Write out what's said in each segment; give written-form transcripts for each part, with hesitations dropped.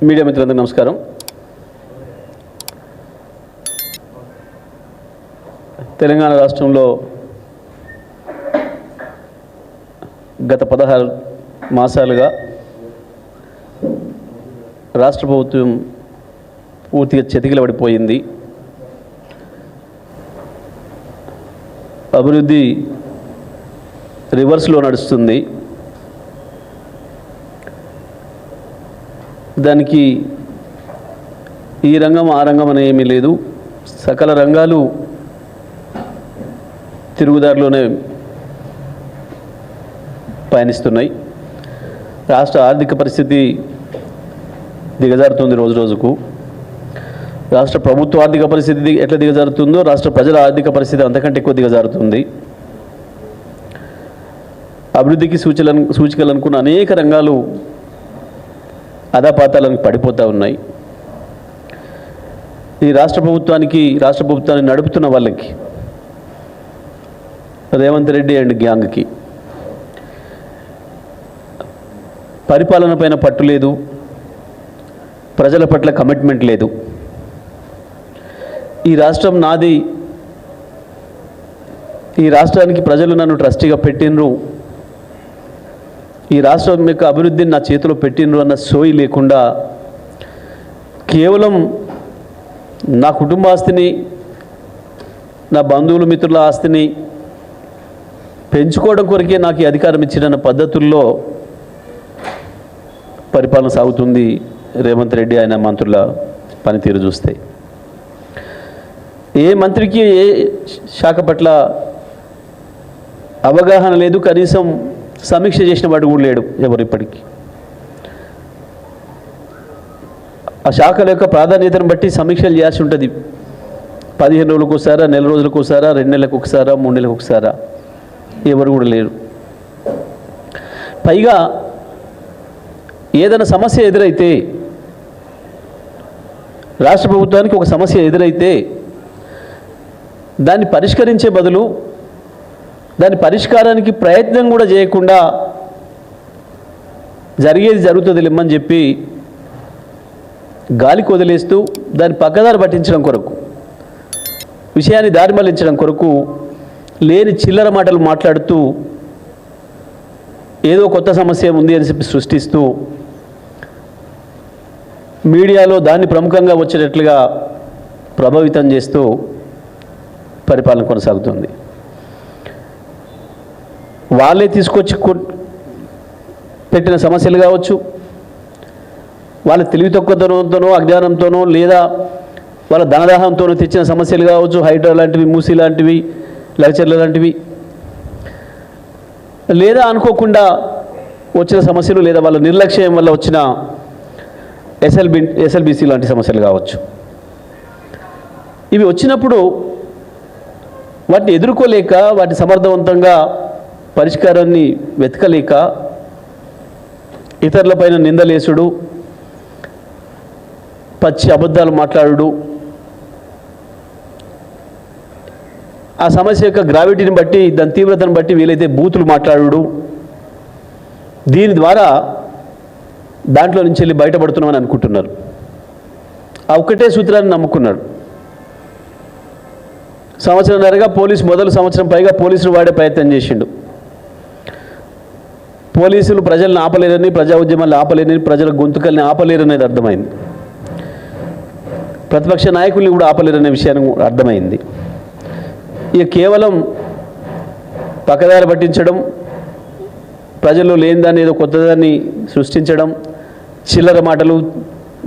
Media మిత్రులందరికీ నమస్కారం. తెలంగాణ రాష్ట్రంలో గత 16 మాసాలుగా రాష్ట్ర ప్రభుత్వం పూర్తిగా చతికిలబడిపోయింది. అభివృద్ధి రివర్స్లో నడుస్తుంది. దానికి ఈ రంగం ఆ రంగం అనే ఏమీ లేదు. సకల రంగాలు తిరుగుదారిలోనే పయనిస్తున్నాయి. రాష్ట్ర ఆర్థిక పరిస్థితి దిగజారుతుంది రోజు రోజుకు. రాష్ట్ర ప్రభుత్వ ఆర్థిక పరిస్థితి ఎట్లా దిగజారుతుందో రాష్ట్ర ప్రజల ఆర్థిక పరిస్థితి అంతకంటే ఎక్కువ దిగజారుతుంది. అభివృద్ధికి సూచికలు అనుకున్న అనేక రంగాలు అధాపాతాలకు పడిపోతూ ఉన్నాయి. ఈ రాష్ట్ర ప్రభుత్వాన్ని నడుపుతున్న వాళ్ళకి, రేవంత్ రెడ్డి అండ్ గ్యాంగ్కి పరిపాలన పైన పట్టు లేదు, ప్రజల పట్ల కమిట్మెంట్ లేదు. ఈ రాష్ట్రం నాది, ఈ రాష్ట్రానికి ప్రజలు నన్ను ట్రస్టీగా పెట్టినరు, ఈ రాష్ట్రం యొక్క అభివృద్ధిని నా చేతిలో పెట్టినరు అన్న సోయి లేకుండా కేవలం నా కుటుంబ ఆస్తిని, నా బంధువులు మిత్రుల ఆస్తిని పెంచుకోవడం కొరకే నాకు ఈ అధికారం ఇచ్చిన పద్ధతుల్లో పరిపాలన సాగుతుంది. రేవంత్ రెడ్డి ఆయన మంత్రుల పనితీరు చూస్తే ఏ మంత్రికి ఏ శాఖ పట్ల అవగాహన లేదు, కనీసం సమీక్ష చేసిన వాడు కూడా లేడు ఎవరు ఇప్పటికీ. ఆ శాఖల యొక్క ప్రాధాన్యతను బట్టి సమీక్షలు చేయాల్సి ఉంటుంది. 15 రోజులకు ఒకసారా, నెల రోజులకు ఒకసారా, 2 నెలలకు ఒకసారా, 3 నెలలకు ఒకసారా, ఎవరు కూడా లేరు. పైగా ఏదైనా సమస్య ఎదురైతే, రాష్ట్ర ప్రభుత్వానికి ఒక సమస్య ఎదురైతే దాన్ని పరిష్కరించే బదులు దాని పరిష్కారానికి ప్రయత్నం కూడా చేయకుండా జరిగేది జరుగుతుంది లేమని చెప్పి గాలికి వదిలేస్తూ దాన్ని పక్కదారి పట్టించడం కొరకు, విషయాన్ని దారి మళ్లించడం కొరకు లేని చిల్లర మాటలు మాట్లాడుతూ ఏదో కొత్త సమస్య ఉంది అని చెప్పి సృష్టిస్తూ మీడియాలో దాన్ని ప్రముఖంగా వచ్చేటట్లుగా ప్రభావితం చేస్తూ పరిపాలన కొనసాగుతుంది. వాళ్ళే తీసుకొచ్చి పెట్టిన సమస్యలు కావచ్చు, వాళ్ళ తెలివి తక్కువతనంతోనో అజ్ఞానంతోనో లేదా వాళ్ళ ధనదాహంతోనో తెచ్చిన సమస్యలు కావచ్చు, హైడ్రా లాంటివి, మూసీ లాంటివి, లెక్చర్ల లాంటివి, లేదా అనుకోకుండా వచ్చిన సమస్యలు, లేదా వాళ్ళ నిర్లక్ష్యం వల్ల వచ్చిన ఎస్ఎల్బిసి లాంటి సమస్యలు కావచ్చు. ఇవి వచ్చినప్పుడు వాటిని ఎదుర్కోలేక, వాటి సమర్థవంతంగా పరిష్కారాన్ని వెతకలేక ఇతరులపైన నిందలేసుడు, పచ్చి అబద్ధాలు మాట్లాడుడు, ఆ సమస్య యొక్క గ్రావిటీని బట్టి, దాని తీవ్రతను బట్టి వీలైతే బూతులు మాట్లాడుడు, దీని ద్వారా దాంట్లో నుంచి వెళ్ళి బయటపడుతున్నామని అనుకుంటున్నారు. ఆ ఒక్కటే సూత్రాన్ని నమ్ముకున్నాడు. సంవత్సరంన్నరగా సంవత్సరం పైగా పోలీసులు వాడే ప్రయత్నం చేసిండు. పోలీసులు ప్రజలను ఆపలేరని, ప్రజా ఉద్యమాలను ఆపలేరని, ప్రజల గొంతుకల్ని ఆపలేరనేది అర్థమైంది. ప్రతిపక్ష నాయకుల్ని కూడా ఆపలేరనే విషయాన్ని అర్థమైంది. ఇక కేవలం పక్కదారి పట్టించడం, ప్రజల్లో లేని దాన్ని ఏదో కొత్తదాన్ని సృష్టించడం, చిల్లర మాటలు,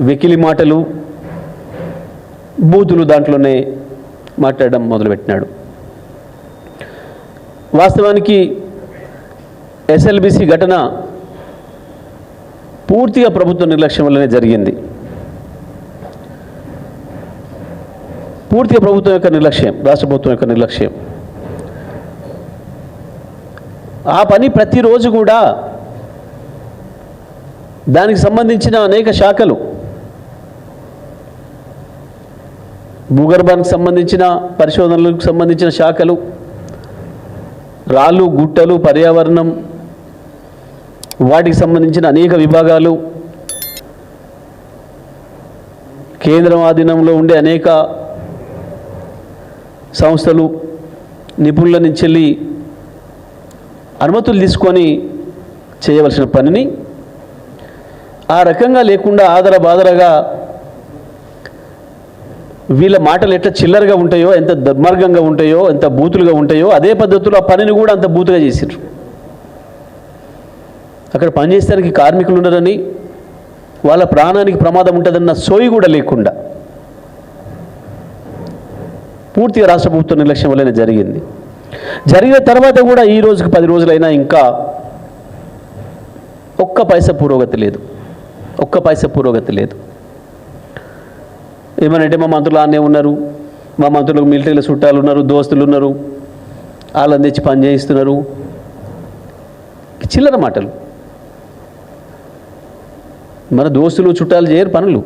వెకిలి మాటలు, బూతులు దాంట్లోనే మాట్లాడడం మొదలుపెట్టినాడు. వాస్తవానికి ఎస్ఎల్బిసి ఘటన పూర్తిగా ప్రభుత్వ నిర్లక్ష్యం వల్లనే జరిగింది. పూర్తిగా ప్రభుత్వం యొక్క నిర్లక్ష్యం, రాష్ట్ర ప్రభుత్వం యొక్క నిర్లక్ష్యం. ఆ పని ప్రతిరోజు కూడా దానికి సంబంధించిన అనేక శాఖలు, భూగర్భానికి సంబంధించిన పరిశోధనలకు సంబంధించిన శాఖలు, రాళ్ళు, గుట్టలు, పర్యావరణం, వాటికి సంబంధించిన అనేక విభాగాలు కేంద్రం ఆధీనంలో ఉండే అనేక సంస్థలు నిపుణుల నుంచి వెళ్ళి అనుమతులు తీసుకొని చేయవలసిన పనిని ఆ రకంగా లేకుండా ఆదరబాదరగా వీళ్ళ మాటలు ఎట్లా చిల్లరగా ఉంటాయో, ఎంత దుర్మార్గంగా ఉంటాయో, ఎంత బూతులుగా ఉంటాయో అదే పద్ధతిలో ఆ పనిని కూడా అంత బూతుగా చేసారు. అక్కడ పనిచేసేదానికి కార్మికులు ఉన్నారని, వాళ్ళ ప్రాణానికి ప్రమాదం ఉంటుందన్న సోయి కూడా లేకుండా పూర్తిగా రాష్ట్ర ప్రభుత్వ నిర్లక్ష్యం వల్లనే జరిగింది. జరిగిన తర్వాత కూడా ఈ రోజుకి 10 రోజులైనా ఇంకా ఒక్క పైసా పురోగతి లేదు, ఒక్క పైసా పురోగతి లేదు. ఏమనంటే మా మంత్రులు ఆనే ఉన్నారు, మా మంత్రులకు మిలిటరీలో చుట్టాలు ఉన్నారు, దోస్తులు ఉన్నారు, వాళ్ళని తెచ్చి పని చేయిస్తున్నారు. చిల్లర మాటలు. మన దోస్తులు చుట్టాలు చేయరు పనులు,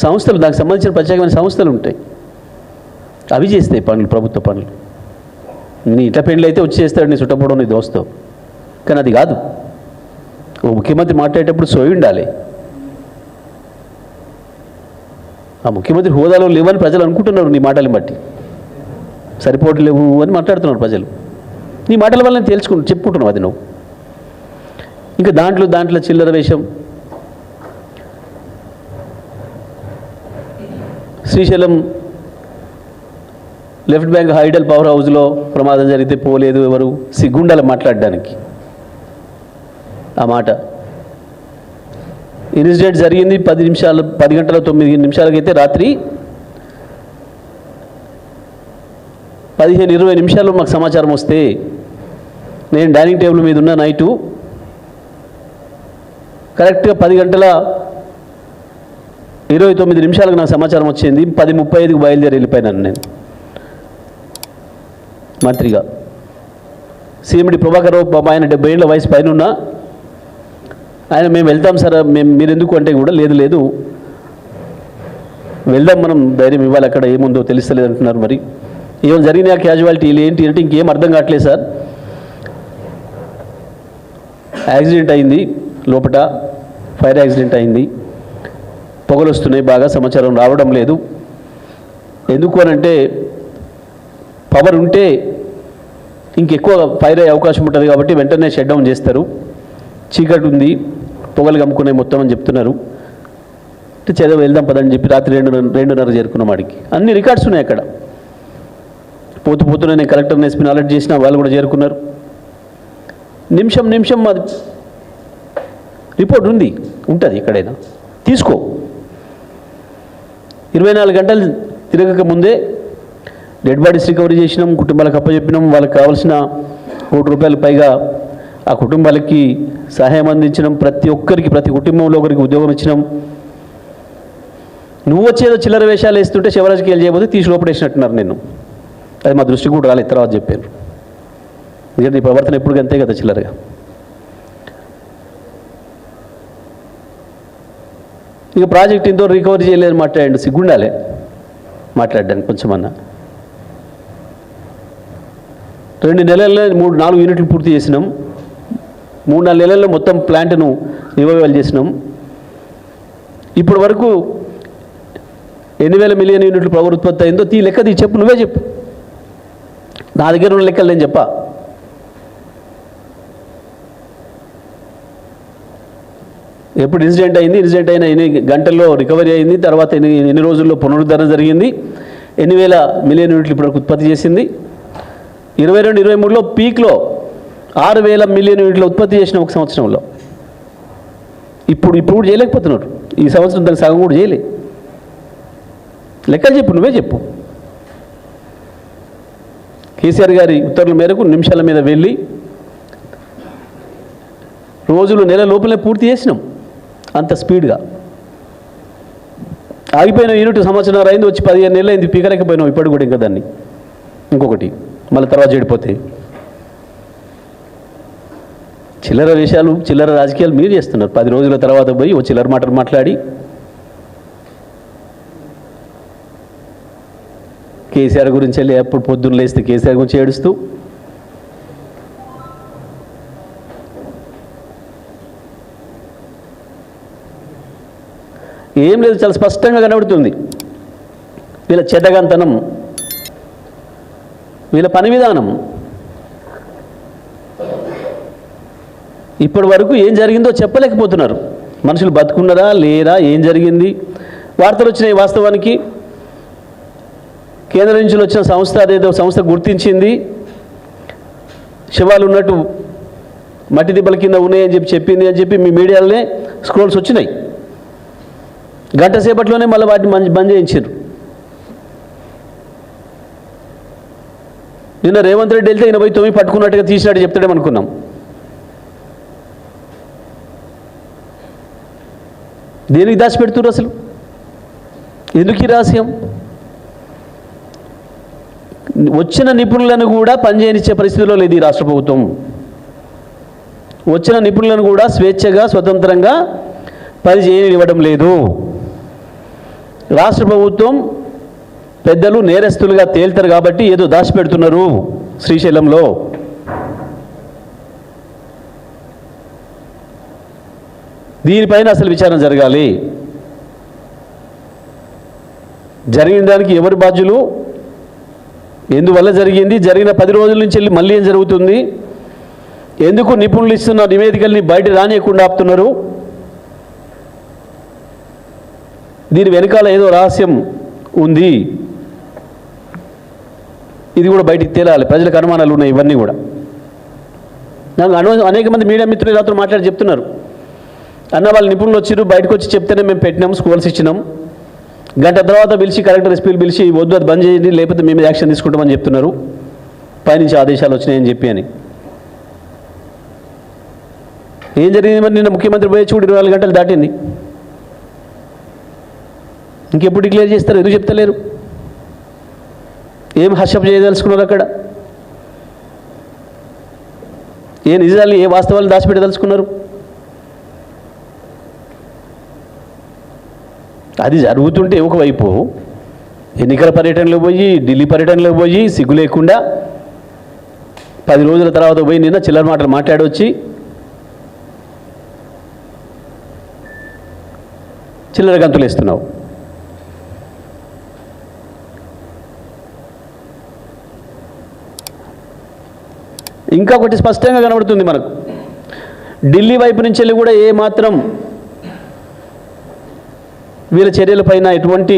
సంస్థలు దానికి సంబంధించిన ప్రత్యేకమైన సంస్థలు ఉంటాయి, అవి చేస్తాయి పనులు, ప్రభుత్వ పనులు. నీ ఇట్లా పెళ్ళి అయితే వచ్చి చేస్తాడు నీ చుట్టపోవడం నీ దోస్తో, కానీ అది కాదు. ఓ ముఖ్యమంత్రి మాట్లాడేటప్పుడు సోయి ఉండాలి. ఆ ముఖ్యమంత్రి హోదాలో లేవని ప్రజలు అనుకుంటున్నారు, నీ మాటలను బట్టి సరిపోవట్లేవు అని మాట్లాడుతున్నారు ప్రజలు. నీ మాటల వల్ల నేను చెప్పుకుంటున్నావు అది నువ్వు. ఇంకా దాంట్లో చిల్లర వేషం. Srisailam left bank hydel power హౌస్లో ప్రమాదం జరిగితే పోలేదు ఎవరు, సిగ్గుండాలి మాట్లాడడానికి. ఆ మాట ఇన్సిడెంట్ జరిగింది 10 గంటల 9 నిమిషాలకైతే రాత్రి 15-20 నిమిషాల్లో మాకు సమాచారం వస్తే నేను డైనింగ్ టేబుల్ మీద ఉన్న నైటు కరెక్ట్గా 10 గంటల 29 నిమిషాలకు నాకు సమాచారం వచ్చింది. 10:35కి బయలుదేరి వెళ్ళిపోయినాను నేను మంత్రిగా. సీఎండి ప్రభాకర్ రావు ఆయన 70 ఏళ్ళ వయసు పైన ఉన్నా ఆయన మేము వెళ్తాం సార్, మీరు ఎందుకు అంటే కూడా లేదు వెళ్దాం, మనం ధైర్యం ఇవ్వాలి, అక్కడ ఏముందో తెలుస్తలేదు అంటున్నారు. మరి ఏమైనా జరిగిన క్యాజువాలిటీలు ఏంటి అంటే ఇంకేం అర్థం కావట్లేదు సార్. యాక్సిడెంట్ అయింది, లోపల ఫైర్ యాక్సిడెంట్ అయింది, పొగలు వస్తున్నాయి, బాగా సమాచారం రావడం లేదు. ఎందుకు అనంటే పవర్ ఉంటే ఇంకెక్కువ ఫైర్ అయ్యే అవకాశం ఉంటుంది కాబట్టి వెంటనే షట్ డౌన్ చేస్తారు, చీకటి ఉంది, పొగలు కమ్ముకునే మొత్తం అని చెప్తున్నారు. చదివి వెళ్దాం పదని చెప్పి రాత్రి 2:30 చేరుకున్నాం. వాడికి అన్ని రికార్డ్స్ ఉన్నాయి అక్కడ. పోతూనే నేను కలెక్టర్ని ఎస్పీని అలర్ట్ చేసిన, వాళ్ళు కూడా చేరుకున్నారు. నిమిషం అది రిపోర్ట్ ఉంటుంది ఎక్కడైనా తీసుకో. 24 గంటలు తిరగక ముందే డెడ్ బాడీస్ రికవరీ చేసినాం, కుటుంబాలకు అప్పచెప్పినాం. వాళ్ళకి కావాల్సిన ₹1 కోటి పైగా ఆ కుటుంబాలకి సహాయం అందించడం, ప్రతి ఒక్కరికి, ప్రతి కుటుంబంలో ఒకరికి ఉద్యోగం ఇచ్చినాం. నువ్వు వచ్చేదో చిల్లర వేషాలు వేస్తుంటే శివరాజకీయాలు చేయబోతే తీసి లోపడేసినట్టున్నారు నేను. అది మా దృష్టికి కూడా రాలేదు, తర్వాత చెప్పారు. ఎందుకంటే నీ ప్రవర్తన ఎప్పుడు అంతే కదా చిల్లరగా. ఇక ప్రాజెక్ట్ ఇంతో రికవరీ చేయలేదని మాట్లాడండి, సిగ్గుండాలి మాట్లాడడానికి కొంచెమన్నా. 2 నెలల్లో 3-4 యూనిట్లు పూర్తి చేసినాం. 3-4 నెలల్లో మొత్తం ప్లాంట్ను రివైవల్ చేసినాం. ఇప్పటి వరకు ఎన్ని వేల మిలియన్ యూనిట్లు పవర్ ఉత్పత్తి అయిందో లెక్క చెప్పు, నువ్వే చెప్పు. నా దగ్గర ఉన్న లెక్కలు నేను చెప్పా. ఎప్పుడు ఇన్సిడెంట్ అయిన ఎన్ని గంటల్లో రికవరీ అయింది, తర్వాత ఎన్ని రోజుల్లో పునరుద్ధరణ జరిగింది, ఎన్ని వేల మిలియన్ యూనిట్లు ఇప్పటివరకు ఉత్పత్తి చేసింది. 22-23లో పీక్లో 6,000 మిలియన్ యూనిట్ల ఉత్పత్తి చేసిన ఒక సంవత్సరంలో. ఇప్పుడు కూడా చేయలేకపోతున్నారు. ఈ సంవత్సరం దానికి సగం కూడా చేయలే. లెక్కలు చెప్పు, నువ్వే చెప్పు. కేసీఆర్ గారి ఉత్తర్వుల మేరకు నిమిషాల మీద వెళ్ళి రోజులు నెల లోపలే పూర్తి చేసినాం. అంత స్పీడ్గా ఆగిపోయిన యూనిట్ సంవత్సరం అయింది, వచ్చి 15 నెలలు అయింది, పీకలేకపోయినాం. ఇప్పటికి కూడా ఇంకా దాన్ని ఇంకొకటి మళ్ళీ తర్వాత చెడిపోతాయి. చిల్లర విషయాలు, చిల్లర రాజకీయాలు మీరు చేస్తున్నారు. 10 రోజుల తర్వాత పోయి ఓ చిల్లర మాటలు మాట్లాడి కేసీఆర్ గురించి వెళ్ళి ఎప్పుడు పొద్దున్న లేస్తే కేసీఆర్ గురించి ఏడుస్తూ, ఏం లేదు, చాలా స్పష్టంగా కనబడుతుంది వీళ్ళ చెడ్డగంతనం, వీళ్ళ పని విధానం. ఇప్పటి వరకు ఏం జరిగిందో చెప్పలేకపోతున్నారు. మనుషులు బతుకున్నారా లేరా, ఏం జరిగింది? వార్తలు వచ్చినాయి. వాస్తవానికి కేంద్రం నుంచి వచ్చిన సంస్థ, అదేదో సంస్థ గుర్తించింది, శవాలు ఉన్నట్టు మట్టి దిబ్బల కింద ఉన్నాయని చెప్పింది అని చెప్పి మీ మీడియాలోనే స్క్రోల్స్ వచ్చినాయి. గంట సేపట్లోనే మళ్ళీ వాటిని బంద్ చేయించారు. నిన్న రేవంత్ రెడ్డి వెళ్తే ఈయన పోయి తొమ్మిది పట్టుకున్నట్టుగా తీసినట్టు చెప్తాడేమనుకున్నాం. దేనికి దాచిపెడుతున్నారు అసలు? ఎందుకు ఈ రహస్యం? వచ్చిన నిపుణులను కూడా పనిచేయనిచ్చే పరిస్థితిలో లేదు ఈ రాష్ట్ర ప్రభుత్వం. వచ్చిన నిపుణులను కూడా స్వేచ్ఛగా స్వతంత్రంగా పనిచేయనివ్వడం లేదు. రాష్ట్ర ప్రభుత్వం పెద్దలు నేరస్తులుగా తేల్తారు కాబట్టి ఏదో దాచిపెడుతున్నారు శ్రీశైలంలో. దీనిపైన అసలు విచారణ జరగాలి. జరిగిన దానికి ఎవరు బాధ్యులు, ఎందువల్ల జరిగింది, జరిగిన 10 రోజుల నుంచి వెళ్ళి మళ్ళీ ఏం జరుగుతుంది, ఎందుకు నిపుణులు ఇస్తున్న నివేదికల్ని బయట రానియకుండా ఆపుతున్నారు, దీని వెనకాల ఏదో రహస్యం ఉంది, ఇది కూడా బయటికి తేలాలి. ప్రజలకు అనుమానాలు ఉన్నాయి. ఇవన్నీ కూడా నాకు అనేక మంది మీడియా మిత్రులు రాత్రి మాట్లాడి చెప్తున్నారు, అన్న వాళ్ళు నిపుణులు వచ్చారు, బయటకు వచ్చి చెప్తేనే మేము పెట్టినాం, స్కూల్స్ ఇచ్చినాం, గంట తర్వాత పిలిచి కలెక్టర్ ఎస్పీలు పిలిచి వద్దు అది బంద్ చేయండి లేకపోతే మేము యాక్షన్ తీసుకుంటామని చెప్తున్నారు, పైనుంచి ఆదేశాలు వచ్చినాయని చెప్పి అని. ఏం జరిగింది మరి? నిన్న ముఖ్యమంత్రి పోయి చూడు 24 గంటలు దాటింది, ఇంకెప్పుడు డిక్లేర్ చేస్తారు? ఎందుకు చెప్తలేరు? ఏం హర్షప్ చేయదలుచుకున్నారు అక్కడ? ఏ నిజాలు, ఏ వాస్తవాలు దాచిపెట్టదలుచుకున్నారు? అది జరుగుతుంటే ఒకవైపు ఎన్నికల పర్యటనలో పోయి, ఢిల్లీ పర్యటనలో పోయి సిగ్గు లేకుండా 10 రోజుల తర్వాత పోయి నిన్న చిల్లర మాటలు మాట్లాడొచ్చి చిల్లర గంతులు వేస్తున్నావు. ఇంకొకటి స్పష్టంగా కనబడుతుంది మనకు, ఢిల్లీ వైపు నుంచి వెళ్ళి కూడా ఏ మాత్రం వీళ్ళ చర్యలపైన ఎటువంటి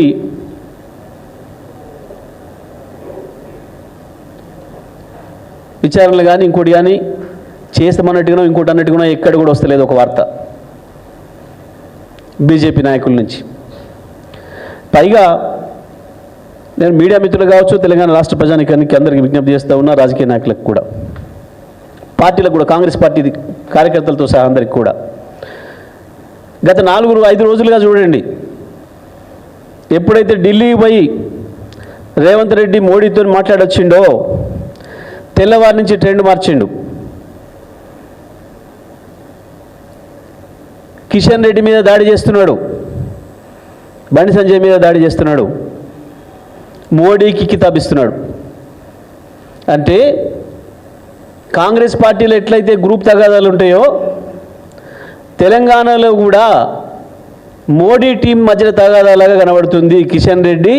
విచారణలు కానీ ఇంకోటి కానీ చేస్తామన్నట్టుగానో ఇంకోటి అన్నట్టుగానో ఎక్కడ కూడా వస్తలేదు ఒక వార్త బీజేపీ నాయకుల నుంచి. పైగా నేను మీడియా మిత్రులు కావచ్చు, తెలంగాణ రాష్ట్ర ప్రజానికానికి అందరికీ విజ్ఞప్తి చేస్తూ ఉన్నా, రాజకీయ నాయకులకు కూడా, పార్టీలకు కూడా, కాంగ్రెస్ పార్టీ కార్యకర్తలతో సహా అందరికి కూడా, గత 4-5 రోజులుగా చూడండి, ఎప్పుడైతే ఢిల్లీ పోయి రేవంత్ రెడ్డి మోడీతో మాట్లాడొచ్చిండో తెల్లవారి నుంచి ట్రెండ్ మార్చిండు. కిషన్ రెడ్డి మీద దాడి చేస్తున్నాడు, బండి సంజయ్ మీద దాడి చేస్తున్నాడు, మోడీకి కితాబిస్తున్నాడు. అంటే కాంగ్రెస్ పార్టీలో ఎట్లయితే గ్రూప్ తగాదాలు ఉంటాయో తెలంగాణలో కూడా మోడీ టీం మధ్య తగాదాలాగా కనబడుతుంది. కిషన్ రెడ్డి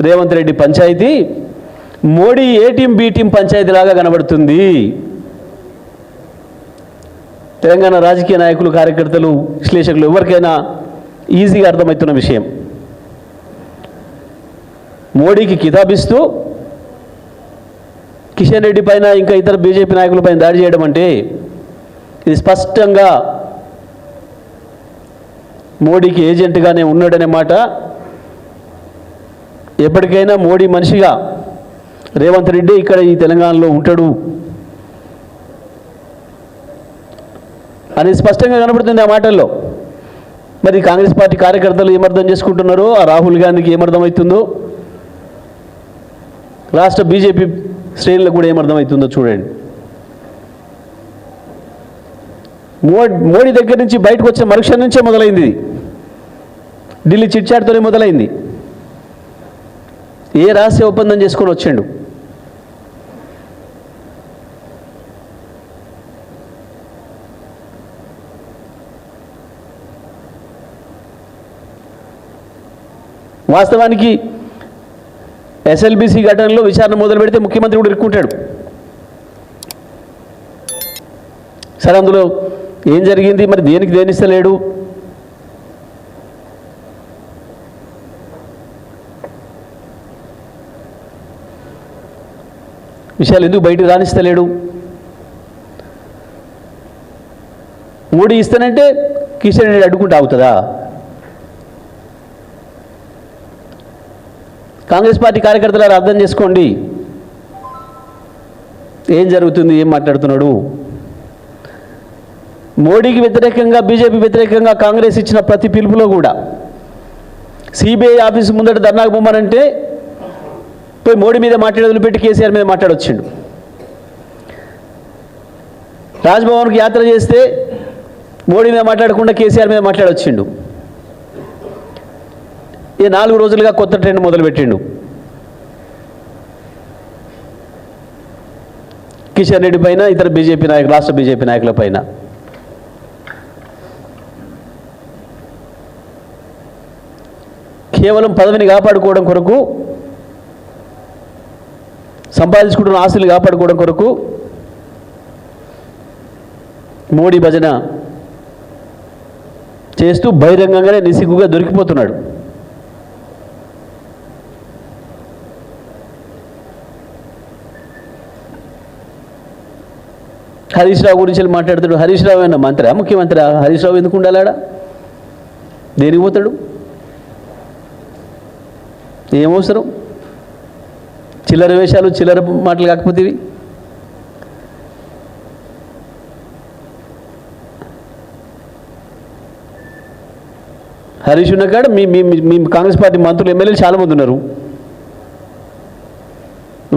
రేవంత్ రెడ్డి పంచాయతీ మోడీ ఏ టీం బి టీం పంచాయతీ లాగా కనబడుతుంది. తెలంగాణ రాజకీయ నాయకులు, కార్యకర్తలు, విశ్లేషకులు ఎవరికైనా ఈజీగా అర్థమవుతున్న విషయం. మోడీకి కితాబిస్తూ కిషన్ రెడ్డి పైన ఇంకా ఇతర బీజేపీ నాయకులపైన దాడి చేయడం అంటే ఇది స్పష్టంగా మోడీకి ఏజెంట్గానే ఉన్నాడనే మాట. ఎప్పటికైనా మోడీ మనిషిగా రేవంత్ రెడ్డి ఇక్కడ ఈ తెలంగాణలో ఉంటాడు అని స్పష్టంగా కనబడుతుంది ఆ మాటల్లో. మరి కాంగ్రెస్ పార్టీ కార్యకర్తలు ఏమర్థం చేసుకుంటున్నారో, ఆ రాహుల్ గాంధీకి ఏమర్థమవుతుందో, రాష్ట్ర బీజేపీ శ్రేణులకు కూడా ఏమర్థమవుతుందో చూడండి. మోడీ దగ్గర నుంచి బయటకు వచ్చిన మరుక్షణం నుంచే మొదలైంది. ఢిల్లీ చిట్చాట్తోనే మొదలైంది. ఏ రహస్య ఒప్పందం చేసుకొని వచ్చాడు? వాస్తవానికి ఎస్ఎల్బిసి ఘటనలో విచారణ మొదలు పెడితే ముఖ్యమంత్రి కూడా ఇరుక్కుంటాడు. సరే, అందులో ఏం జరిగింది, మరి దేనికి దేనిస్తలేడు, విషయాలు ఎందుకు బయటకు రాణిస్తలేడు? మోడీ ఇస్తానంటే కిషన్ రెడ్డి అడ్డుకుంటూ ఆగుతుందా? కాంగ్రెస్ పార్టీ కార్యకర్తలారా అర్థం చేసుకోండి ఏం జరుగుతుంది, ఏం మాట్లాడుతున్నాడు. మోడీకి వ్యతిరేకంగా, బీజేపీ వ్యతిరేకంగా కాంగ్రెస్ ఇచ్చిన ప్రతి పిలుపులో కూడా సిబిఐ ఆఫీసు ముందట ధర్నాకు పొమ్మనంటే పోయి మోడీ మీద మాట్లాడేది పెట్టి కేసీఆర్ మీద మాట్లాడొచ్చిండు. రాజ్భవన్కి యాత్ర చేస్తే మోడీ మీద మాట్లాడకుండా కేసీఆర్ మీద మాట్లాడొచ్చిండు. ఈ 4 రోజులుగా కొత్త ట్రెండ్ మొదలుపెట్టిండు. కిషన్ రెడ్డి పైన, ఇతర బీజేపీ నాయకులు, రాష్ట్ర బీజేపీ నాయకుల పైన. కేవలం పదవిని కాపాడుకోవడం కొరకు, సంపాదించుకుంటున్న ఆస్తులు కాపాడుకోవడం కొరకు మోడీ భజన చేస్తూ బహిరంగంగానే నిసిగ్గుగా దొరికిపోతున్నాడు. హరీష్ రావు గురించి మాట్లాడుతాడు. హరీష్ రావు అయినా మంత్రి, ముఖ్యమంత్రి? హరీష్ రావు ఎందుకు ఉండాలాడా? దేనికి పోతాడు? ఏమవసరం? చిల్లర వేషాలు, చిల్లర మాటలు కాకపోతే ఇవి. హరీష్ ఉన్న కాడ మీ కాంగ్రెస్ పార్టీ మంత్రులు, ఎమ్మెల్యేలు చాలామంది ఉన్నారు.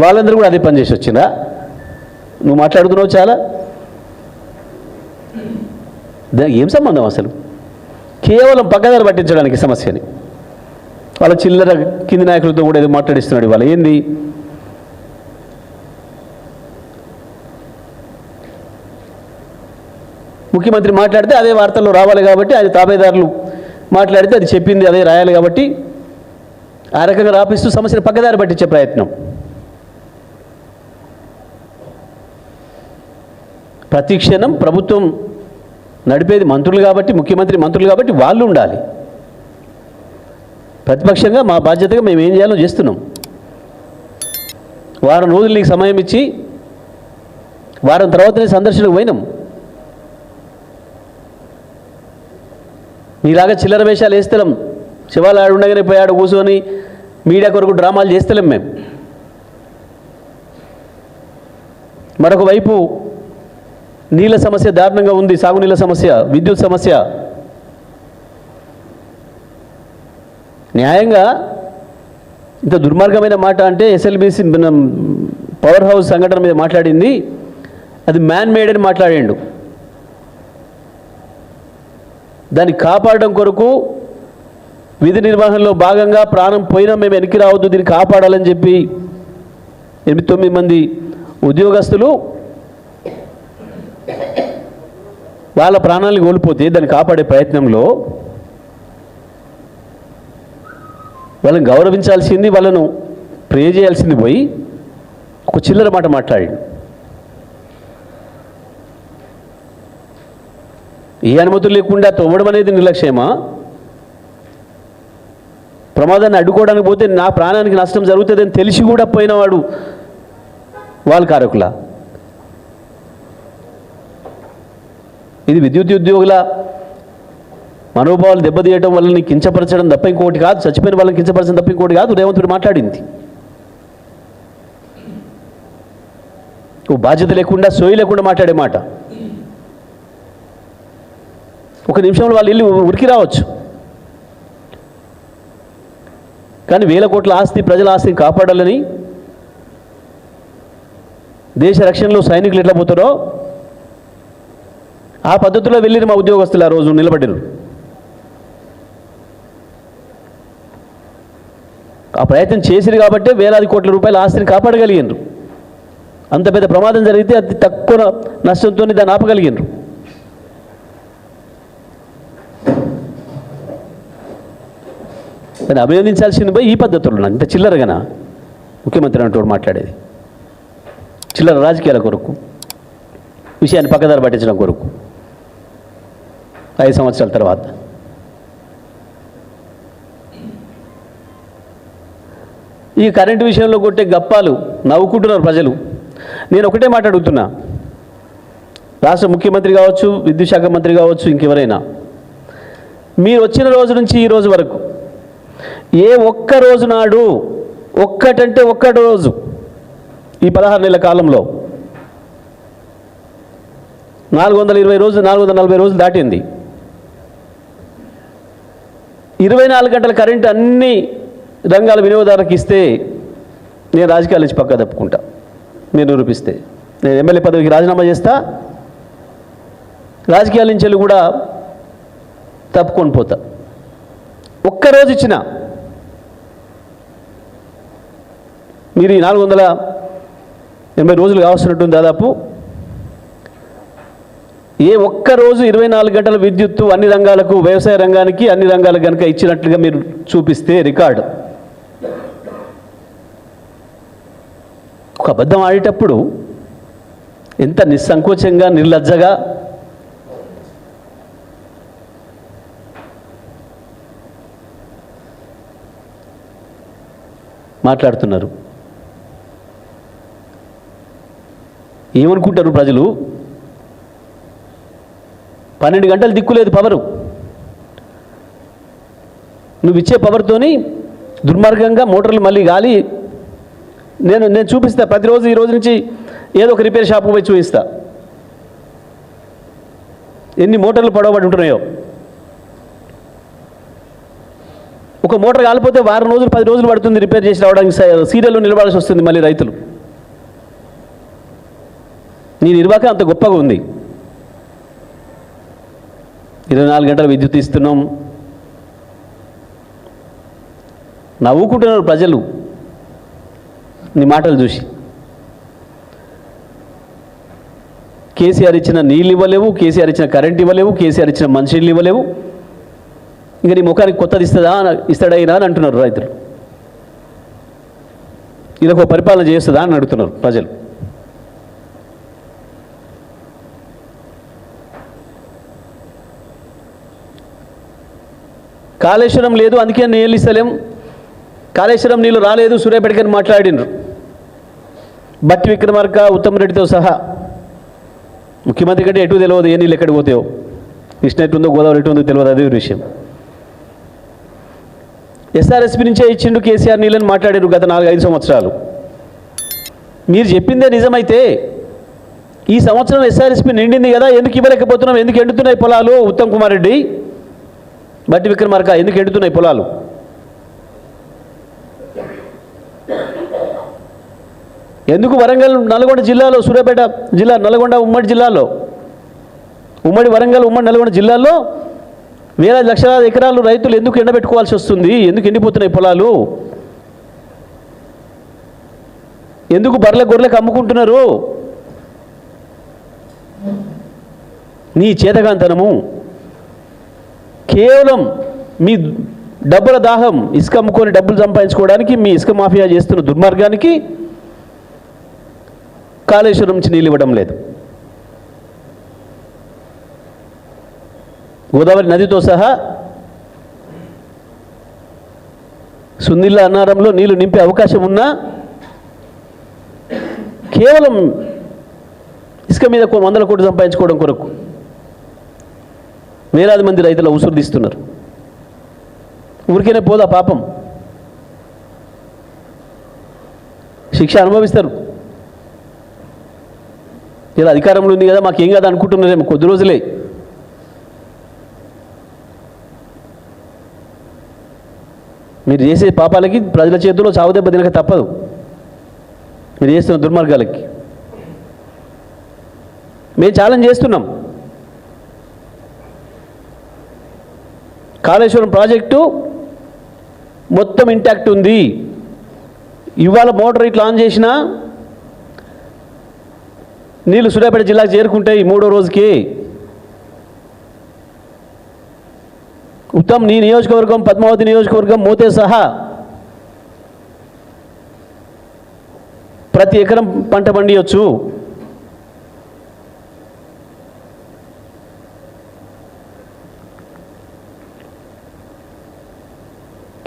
వాళ్ళందరూ కూడా అదే పని చేసి వచ్చిందా? నువ్వు మాట్లాడుతున్నావు చాలా. దానికి ఏం సంబంధం అసలు? కేవలం పక్కదారి పట్టించడానికి సమస్యని. వాళ్ళ చిల్లర కింది నాయకులతో కూడా ఏదో మాట్లాడిస్తున్నాడు. ఇవాళ ఏంది? ముఖ్యమంత్రి మాట్లాడితే అదే వార్తల్లో రావాలి కాబట్టి, అది తాబేదారులు మాట్లాడితే అది చెప్పింది అదే రాయాలి కాబట్టి ఆ రకంగా రాపిస్తూ సమస్యను పక్కదారి పట్టించే ప్రయత్నం. ప్రతి క్షణం ప్రభుత్వం నడిపేది మంత్రులు కాబట్టి, ముఖ్యమంత్రి మంత్రులు కాబట్టి వాళ్ళు ఉండాలి. ప్రతిపక్షంగా మా బాధ్యతగా మేము ఏం చేయాలో చేస్తున్నాం. వారం రోజులు నీకు సమయం ఇచ్చి వారం తర్వాతనే సందర్శనకు పోయినాం. మీలాగా చిల్లర వేషాలు వేస్తలేం. శివాలు ఆడు ఉండగానే పోయాడు కూర్చొని మీడియా కొరకు డ్రామాలు చేస్తలేం మేము. మరొక వైపు నీళ్ళ సమస్య దారుణంగా ఉంది. సాగునీళ్ళ సమస్య, విద్యుత్ సమస్య. న్యాయంగా ఇంత దుర్మార్గమైన మాట అంటే ఎస్ఎల్బిసి పవర్ హౌస్ సంఘటన మీద మాట్లాడింది అది మ్యాన్ మేడ్ అని మాట్లాడిండు. దాన్ని కాపాడడం కొరకు విధి నిర్వహణలో భాగంగా ప్రాణం పోయినా మేము వెనక్కి రావద్దు, దీన్ని కాపాడాలని చెప్పి 8-9 మంది ఉద్యోగస్తులు వాళ్ళ ప్రాణాలను కోల్పోతే దాన్ని కాపాడే ప్రయత్నంలో వాళ్ళని గౌరవించాల్సింది, వాళ్ళను ప్రే చేయాల్సింది పోయి ఒక చిల్లర మాట మాట్లాడాడు. ఏ అనుమతులు లేకుండా తవ్వడం అనేది నిర్లక్ష్యమా? ప్రమాదాన్ని అడ్డుకోవడానికి పోతే నా ప్రాణానికి నష్టం జరుగుతుందని తెలిసి కూడా పోయినవాడు వాళ్ళ కారకుల. ఇది విద్యుత్ ఉద్యోగుల మనోభావాలు దెబ్బతీయటం, వాళ్ళని కించపరచడం తప్ప ఇంకోటి కాదు. చచ్చిపోయిన వాళ్ళని కించపరచడం తప్ప ఇంకోటి కాదు. రేవంత్ రెడ్డి మాట్లాడింది ఓ బాధ్యత లేకుండా, సోయి లేకుండా మాట్లాడే మాట. ఒక నిమిషంలో వాళ్ళు వెళ్ళి ఉరికి రావచ్చు. కానీ 1000 కోట్ల ఆస్తి, ప్రజల ఆస్తిని కాపాడాలని, దేశ రక్షణలో సైనికులు ఎట్లా పోతారో ఆ పద్ధతిలో వెళ్ళిన మా ఉద్యోగస్తులు ఆ రోజు నిలబడ్డారు. ఆ ప్రయత్నం చేసిరు కాబట్టి వేలాది కోట్ల రూపాయల ఆస్తిని కాపాడగలిగినారు. అంత పెద్ద ప్రమాదం జరిగితే అతి తక్కువ నష్టంతో దాన్ని ఆపగలిగినారు. కానీ అభినందించాల్సింది పోయి ఈ పద్ధతుల్లో ఇంత చిల్లరగానా ముఖ్యమంత్రి అంటూ మాట్లాడేది? చిల్లర రాజకీయాల కొరకు, విషయాన్ని పక్కదారి పట్టించడం కొరకు 5 సంవత్సరాల తర్వాత. ఈ కరెంటు విషయంలో కొట్టే గప్పాలు నవ్వుకుంటున్నారు ప్రజలు. నేను ఒకటే మాట అడుగుతున్నా, రాష్ట్ర ముఖ్యమంత్రి కావచ్చు, విద్యుత్ శాఖ మంత్రి కావచ్చు, ఇంకెవరైనా, మీరు వచ్చిన రోజు నుంచి ఈ రోజు వరకు ఏ ఒక్క రోజు నాడు, ఒక్కటంటే ఒక్క రోజు, ఈ 16 నెలల కాలంలో 420 రోజులు, 440 రోజులు దాటింది. 24 గంటల కరెంటు అన్ని రంగాల వినియోగదారులకు ఇస్తే నేను రాజకీయాల నుంచి పక్కా తప్పుకుంటా. మీరు నిరూపిస్తే నేను ఎమ్మెల్యే పదవికి రాజీనామా చేస్తా, రాజకీయాల నుంచి వెళ్ళి కూడా తప్పుకొని పోతా. ఒక్కరోజు ఇచ్చిన మీరు ఈ 480 రోజులు కావాల్సినట్టుంది దాదాపు. ఏ ఒక్కరోజు 24 గంటల విద్యుత్తు అన్ని రంగాలకు, వ్యవసాయ రంగానికి అన్ని రంగాలకు కనుక ఇచ్చినట్లుగా మీరు చూపిస్తే రికార్డు. ఒక అబద్ధం ఆడేటప్పుడు ఎంత నిస్సంకోచంగా, నిర్లజ్జగా మాట్లాడుతున్నారు. ఏమనుకుంటారు ప్రజలు? 12 గంటలు దిక్కులేదు పవరు. నువ్వు ఇచ్చే పవర్తోని దుర్మార్గంగా మోటార్లు మళ్ళీ గాలి. నేను చూపిస్తా ప్రతిరోజు. ఈ రోజు నుంచి ఏదో ఒక రిపేర్ షాపు పోయి చూపిస్తా ఎన్ని మోటార్లు పడవబడి ఉంటున్నాయో. ఒక మోటార్ కాలిపోతే వారం రోజులు, 10 రోజులు పడుతుంది రిపేర్ చేసి రావడానికి. సీరియల్లో నిలబడాల్సి వస్తుంది మళ్ళీ రైతులు. నీ నిర్వాహకం అంత గొప్పగా ఉంది. 24 గంటల విద్యుత్ ఇస్తున్నాం. నవ్వుకుంటున్నారు ప్రజలు నీ మాటలు చూసి. కేసీఆర్ ఇచ్చిన నీళ్ళు ఇవ్వలేవు, కేసీఆర్ ఇచ్చిన కరెంట్ ఇవ్వలేవు, కేసీఆర్ ఇచ్చిన మంచినీళ్ళు ఇవ్వలేవు. ఇంకా నీ ముఖానికి కొత్తది ఇస్తాడైనా అని అంటున్నారు రైతులు. ఇదొక పరిపాలన చేస్తుందా అని అడుగుతున్నారు ప్రజలు. కాళేశ్వరం లేదు అందుకే నీళ్ళు ఇస్తలేం, కాళేశ్వరం నీళ్ళు రాలేదు సూర్యాపేటకని మాట్లాడినరు బట్టి విక్రమార్క, ఉత్తమ్ రెడ్డితో సహా. ముఖ్యమంత్రి కంటే ఎటు తెలియదు ఏ నీళ్ళు ఎక్కడికి పోతాయో, కృష్ణ ఎటుందో గోదావరి ఎటు ఉందో తెలియదు, అదే విషయం. ఎస్ఆర్ఎస్పీ నుంచే ఇచ్చిండు కేసీఆర్ నీళ్ళని మాట్లాడారు గత 4-5 సంవత్సరాలు. మీరు చెప్పిందే నిజమైతే ఈ సంవత్సరం ఎస్ఆర్ఎస్పీ నిండింది కదా, ఎందుకు ఇవ్వలేకపోతున్నాం? ఎందుకు ఎండుతున్నాయి పొలాలు? ఉత్తమ్ కుమార్ రెడ్డి, బట్టి విక్రమార్క, ఎందుకు ఎండుతున్నాయి పొలాలు? ఎందుకు వరంగల్, నల్గొండ జిల్లాలో, సూర్యాపేట జిల్లా, నల్గొండ ఉమ్మడి జిల్లాలో, ఉమ్మడి వరంగల్, ఉమ్మడి నల్గొండ జిల్లాల్లో వేలాది లక్షలాది ఎకరాలు రైతులు ఎందుకు ఎండబెట్టుకోవాల్సి వస్తుంది? ఎందుకు ఎండిపోతున్నాయి పొలాలు? ఎందుకు బర్రెల గొర్రెలకు అమ్ముకుంటున్నారు? నీ చేతగాంతనము కేవలం మీ డబ్బుల దాహం, ఇసుక అమ్ముకొని డబ్బులు సంపాదించుకోవడానికి, మీ ఇసుక మాఫియా చేస్తున్న దుర్మార్గానికి కాళేశ్వరం నుంచి నీళ్ళు ఇవ్వడం లేదు. గోదావరి నదితో సహా సుందిల్ల అన్నారంలో నీళ్లు నింపే అవకాశం ఉన్నా కేవలం ఇసుక మీద 100 కోట్లు సంపాదించుకోవడం కొరకు వేలాది మంది రైతుల ఉసురు తీస్తున్నారు. ఊరికేనే పోదా పాపం, శిక్ష అనుభవిస్తారు. ఇలా అధికారంలో ఉంది కదా మాకేం కాదు అనుకుంటున్నారేమో కొద్ది రోజులే. మీరు చేసే పాపాలకి ప్రజల చేతుల్లో చావుదెబ్బ తినక తప్పదు. మీరు చేస్తున్న దుర్మార్గాలకి మేము ఛాలెంజ్ చేస్తున్నాం. కాళేశ్వరం ప్రాజెక్టు మొత్తం ఇంటాక్ట్ ఉంది. ఇవాళ మోటార్ ఇట్లా ఆన్ చేసినా నీళ్ళు సూర్యాపేట జిల్లాకు చేరుకుంటాయి 3వ రోజుకి. ఉత్తమ్ నీ నియోజకవర్గం పద్మావతి నియోజకవర్గం మోతే సహా ప్రతి ఎకరం పంట పండియొచ్చు.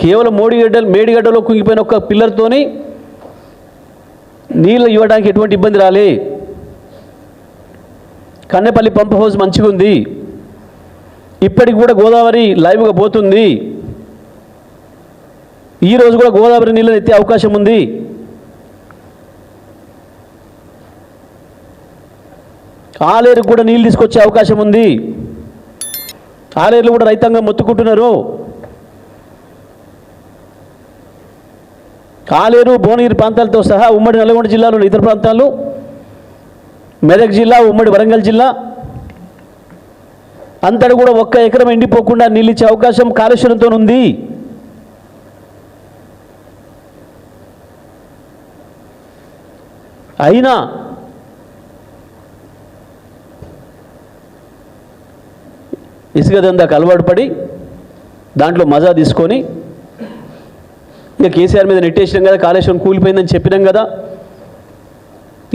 కేవలం మేడిగడ్డలో కుంగిపోయిన ఒక పిల్లర్తోని నీళ్ళు ఇవ్వడానికి ఎటువంటి ఇబ్బంది రాలే. కన్నెపల్లి పంప్ హౌస్ మంచిగా ఉంది, ఇప్పటికి కూడా గోదావరి లైవ్గా పోతుంది. ఈరోజు కూడా గోదావరి నీళ్ళని ఎత్తే అవకాశం ఉంది. ఆలేరుకు కూడా నీళ్ళు తీసుకొచ్చే అవకాశం ఉంది. ఆలేరులో కూడా రైతాంగం మొత్తుకుంటున్నారు. ఆలేరు భువనగిరి ప్రాంతాలతో సహా ఉమ్మడి నల్గొండ జిల్లాలోని ఇతర ప్రాంతాలు, మెదక్ జిల్లా, ఉమ్మడి వరంగల్ జిల్లా అంతటా కూడా ఒక్క ఎకరం ఎండిపోకుండా నీళ్ళు ఇచ్చే అవకాశం కాళేశ్వరంతో ఉంది. అయినా ఇసుక దందాకు అలవాటు పడి దాంట్లో మజా తీసుకొని ఇక కేసీఆర్ మీద నెట్టేసినాం కదా, కాళేశ్వరం కూలిపోయిందని చెప్పినాం కదా,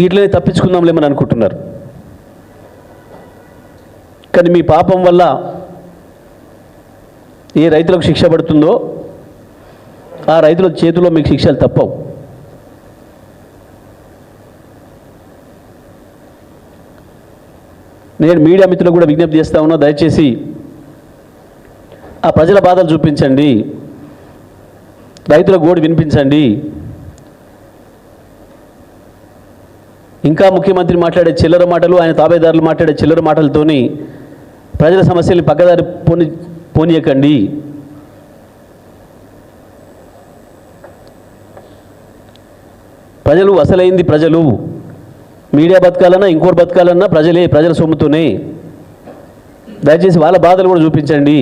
ఇట్లనే తప్పించుకుందాంలేమని అనుకుంటున్నారు. కానీ మీ పాపం వల్ల ఏ రైతులకు శిక్ష పడుతుందో ఆ రైతుల చేతిలో మీకు శిక్షలు తప్పవు. నేను మీడియా మిత్రులకు కూడా విజ్ఞప్తి చేస్తా ఉన్నా, దయచేసి ఆ ప్రజల బాధలు చూపించండి, రైతుల గోడు వినిపించండి. ఇంకా ముఖ్యమంత్రి మాట్లాడే చిల్లర మాటలు, ఆయన తాబేదారులు మాట్లాడే చిల్లర మాటలతోని ప్రజల సమస్యల్ని పక్కదారి పోనీయకండి. ప్రజలు అసలైంది ప్రజలు. మీడియా బతకాలన్నా ఇంకోటి బతకాలన్నా ప్రజలే, ప్రజల సొమ్ముతోనే. దయచేసి వాళ్ళ బాధలు కూడా చూపించండి.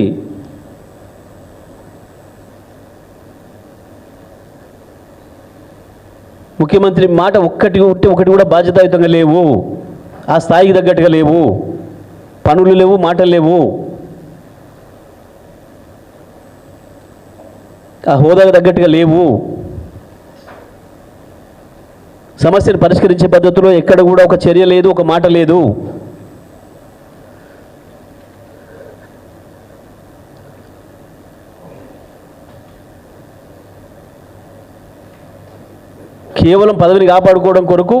ముఖ్యమంత్రి మాట ఒక్కటి కూడా బాధ్యతాయుతంగా లేవు, ఆ స్థాయికి తగ్గట్టుగా లేవు, పనులు లేవు, మాటలు లేవు, ఆ హోదాకు తగ్గట్టుగా లేవు. సమస్యను పరిష్కరించే పద్ధతిలో ఎక్కడ కూడా ఒక చర్య లేదు, ఒక మాట లేదు. కేవలం పదవిని కాపాడుకోవడం కొరకు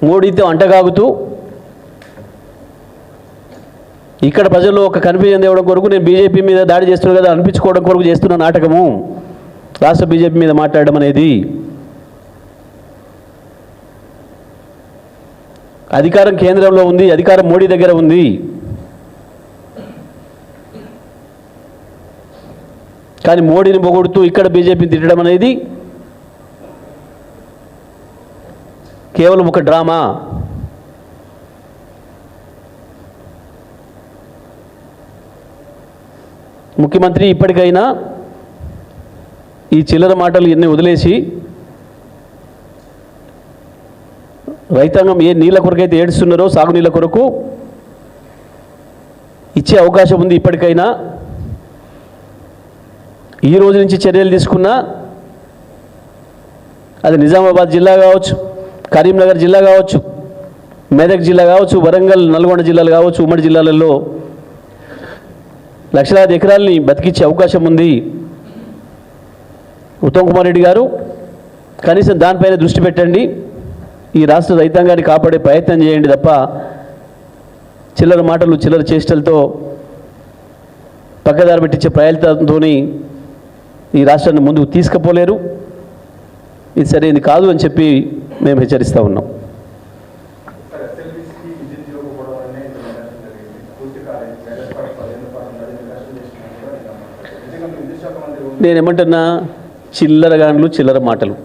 మోడీతో అంటగాగుతూ ఇక్కడ ప్రజల్లో ఒక కన్ఫ్యూజన్ తేవడం కొరకు నేను బీజేపీ మీద దాడి చేస్తున్నా కదా అనిపించుకోవడం కొరకు చేస్తున్న నాటకము రాష్ట్ర బీజేపీ మీద మాట్లాడడం అనేది. అధికారం కేంద్రంలో ఉంది, అధికారం మోడీ దగ్గర ఉంది. కానీ మోడీని పొగుడుతూ ఇక్కడ బీజేపీని తిట్టడం అనేది కేవలం ఒక డ్రామా. ముఖ్యమంత్రి ఇప్పటికైనా ఈ చిల్లర మాటలు ఎన్ని వదిలేసి రైతాంగం ఏ నీళ్ళ కొరకైతే ఏడుస్తున్నారో సాగునీళ్ళ కొరకు ఇచ్చే అవకాశం ఉంది. ఇప్పటికైనా ఈ రోజు నుంచి చర్యలు తీసుకున్నా అది నిజామాబాద్ జిల్లా కావచ్చు, కరీంనగర్ జిల్లా కావచ్చు, మెదక్ జిల్లా కావచ్చు, వరంగల్ నల్గొండ జిల్లాలు కావచ్చు, ఉమ్మడి జిల్లాలలో లక్షలాది ఎకరాలని బతికించే అవకాశం ఉంది. ఉత్తమ్ కుమార్ రెడ్డి గారు కనీసం దానిపైన దృష్టి పెట్టండి, ఈ రాష్ట్ర రైతాంగాన్ని కాపాడే ప్రయత్నం చేయండి తప్ప చిల్లర మాటలు చిల్లర చేష్టలతో పక్కదారి పెట్టించే ప్రయత్నంతో ఈ రాష్ట్రాన్ని ముందుకు తీసుకుపోలేరు. ఇది సరైనది కాదు అని చెప్పి మేము హెచ్చరిస్తూ ఉన్నాం. నేనేమంటున్నా, చిల్లరగాండ్లు చిల్లర మాటలు,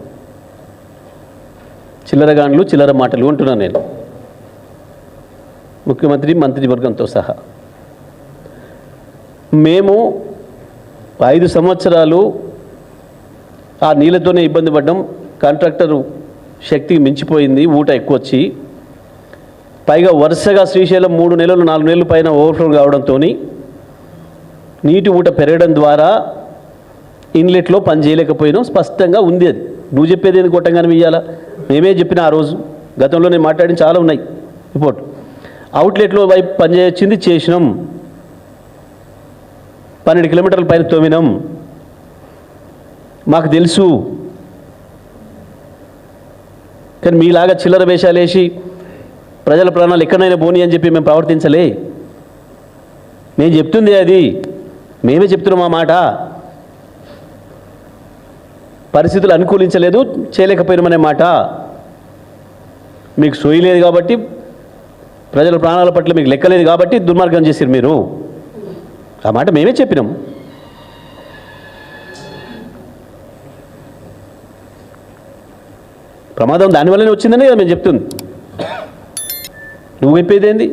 చిల్లరగాండ్లు చిల్లర మాటలు అంటున్నాను నేను, ముఖ్యమంత్రి మంత్రివర్గంతో సహా. మేము 5 సంవత్సరాలు ఆ నీళ్ళతోనే ఇబ్బంది పడ్డాం. కాంట్రాక్టరు శక్తికి మించిపోయింది, ఊట ఎక్కువ వచ్చి, పైగా వరుసగా శ్రీశైలం 3 నెలలు 4 నెలల పైన ఓవర్ఫ్లో కావడంతో నీటి ఊట పెరగడం ద్వారా ఇన్లెట్లో పని చేయలేకపోయినాం, స్పష్టంగా ఉంది. అది నువ్వు చెప్పేది ఏంది కొట్టంగానే ఇయ్యాలా? మేమే చెప్పిన ఆ రోజు, గతంలో నేను మాట్లాడిన చాలా ఉన్నాయి రిపోర్ట్. అవుట్లెట్లో వైపు పనిచేయించింది చేసినాం, 12 కిలోమీటర్ల పైన తోమినాం, మాకు తెలుసు. కానీ మీలాగా చిల్లర వేషాలు వేసి ప్రజల ప్రాణాలు ఎక్కడైనా పోనీ అని చెప్పి మేము ప్రవర్తించలే. మేము చెప్తుంది అది, మేమే చెప్తున్నాం ఆ మాట. పరిస్థితులు అనుకూలించలేదు, చేయలేకపోయినామనే మాట. మీకు సోయలేదు కాబట్టి, ప్రజల ప్రాణాల పట్ల మీకు లెక్కలేదు కాబట్టి దుర్మార్గం చేశారు మీరు. ఆ మాట మేమే చెప్పినాం. ప్రమాదం దానివల్లనే వచ్చిందనే కదా మేము చెప్తుంది. నువ్వు చెప్పేది ఏంది?